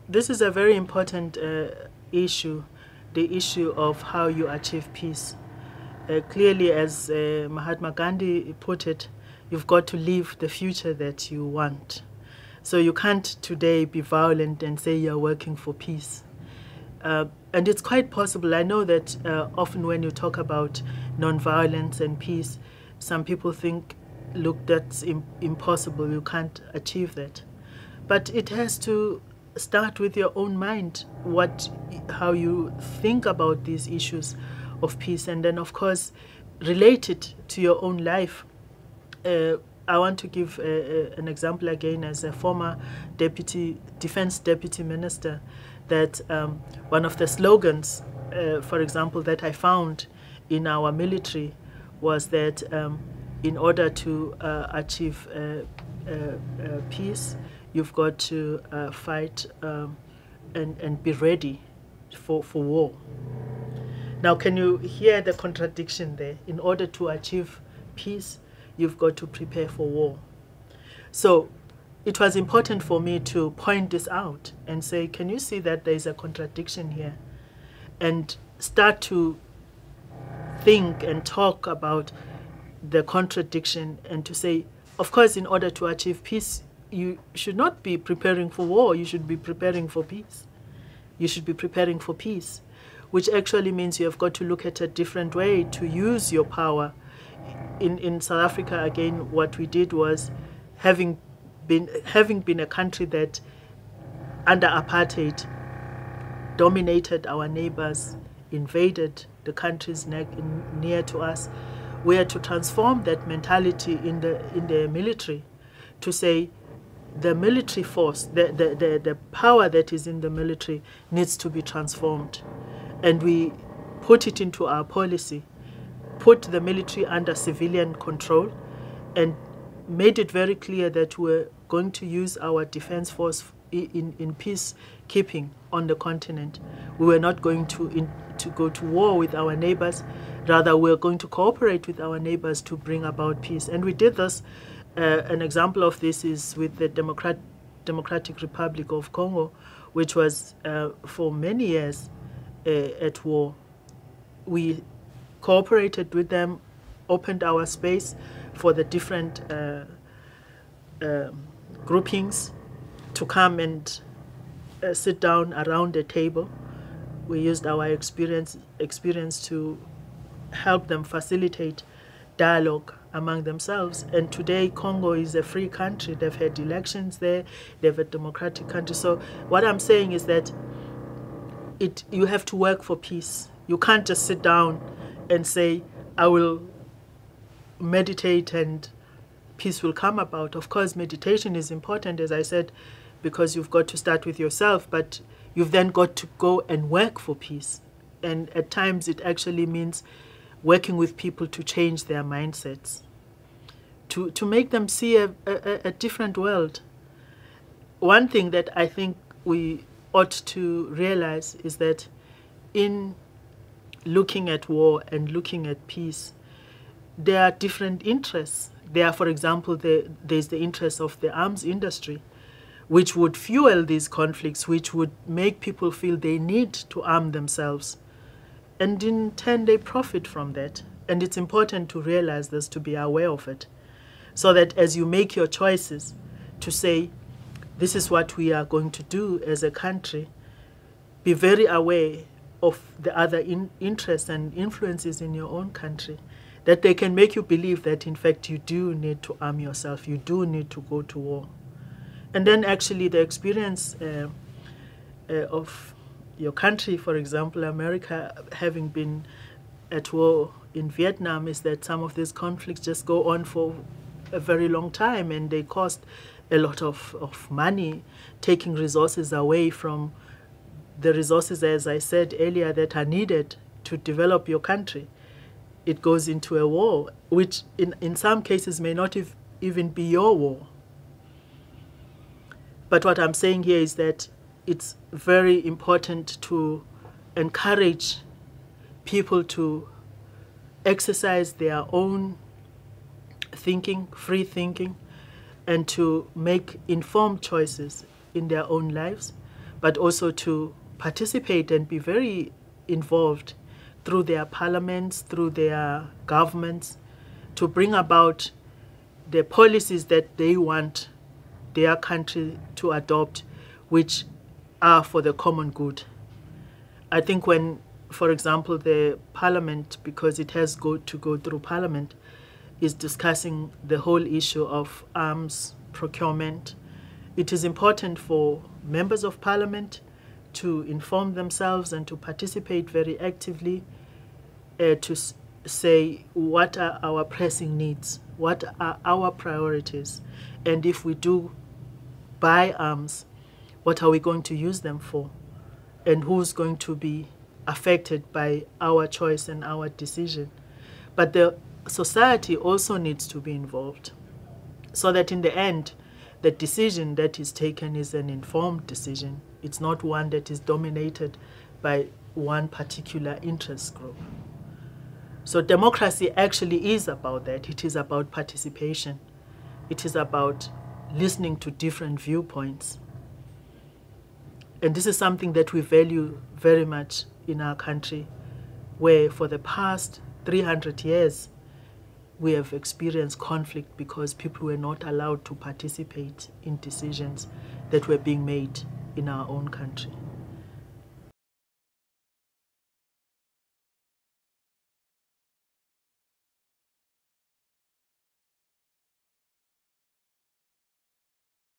This is a very important issue, the issue of how you achieve peace. Clearly, as Mahatma Gandhi put it, you've got to live the future that you want. So you can't today be violent and say you're working for peace. And it's quite possible. I know that often when you talk about nonviolence and peace, some people think, look, that's impossible. You can't achieve that. But it has to start with your own mind, how you think about these issues of peace, and then, of course, relate it to your own life. I want to give an example again as a former defense deputy minister, that one of the slogans, for example, that I found in our military was that in order to achieve peace, you've got to fight and be ready for war. Now, can you hear the contradiction there? In order to achieve peace, you've got to prepare for war. So it was important for me to point this out and say, can you see that there's a contradiction here? And start to think and talk about the contradiction, and to say, of course, in order to achieve peace, you should not be preparing for war, you should be preparing for peace. You should be preparing for peace, which actually means you have got to look at a different way to use your power. In South Africa, again, what we did was, having been a country that under apartheid dominated our neighbors, invaded the countries near to us, we had to transform that mentality in the military, to say the military force, the power that is in the military needs to be transformed. And we put it into our policy, put the military under civilian control, and made it very clear that we're going to use our defense force in peacekeeping on the continent. We were not going to go to war with our neighbors. Rather, we're going to cooperate with our neighbors to bring about peace. And we did this. An example of this is with the Democratic Republic of Congo, which was for many years at war. We cooperated with them, opened our space for the different groupings to come and sit down around the table. We used our experience to help them facilitate dialogue among themselves. And today, Congo is a free country. They've had elections there. They've a democratic country. So what I'm saying is that you have to work for peace. You can't just sit down and say, I will meditate and peace will come about. Of course, meditation is important, as I said, because you've got to start with yourself, but you've then got to go and work for peace. And at times it actually means working with people to change their mindsets, to make them see a different world. One thing that I think we ought to realize is that in looking at war and looking at peace, there are different interests. There are, for example, there's the interest of the arms industry, which would fuel these conflicts, which would make people feel they need to arm themselves. And in turn, they profit from that. And it's important to realize this, to be aware of it, so that as you make your choices to say, this is what we are going to do as a country, be very aware of the other interests and influences in your own country, that they can make you believe that, in fact, you do need to arm yourself, you do need to go to war. And then actually the experience of your country, for example, America, having been at war in Vietnam, is that some of these conflicts just go on for a very long time, and they cost a lot of money, taking resources away from the resources, as I said earlier, that are needed to develop your country. It goes into a war, which in some cases may not even be your war. But what I'm saying here is that it's very important to encourage people to exercise their own thinking, free thinking, and to make informed choices in their own lives, but also to participate and be very involved through their parliaments, through their governments, to bring about the policies that they want their country to adopt, which are for the common good. I think when, for example, the parliament, because it has to go through parliament, is discussing the whole issue of arms procurement, it is important for members of parliament to inform themselves and to participate very actively, to say what are our pressing needs, what are our priorities, and if we do buy arms, what are we going to use them for, and who's going to be affected by our choice and our decision. But the society also needs to be involved, so that in the end, the decision that is taken is an informed decision. It's not one that is dominated by one particular interest group. So democracy actually is about that. It is about participation. It is about listening to different viewpoints. And this is something that we value very much in our country, where for the past 300 years, we have experienced conflict because people were not allowed to participate in decisions that were being made in our own country.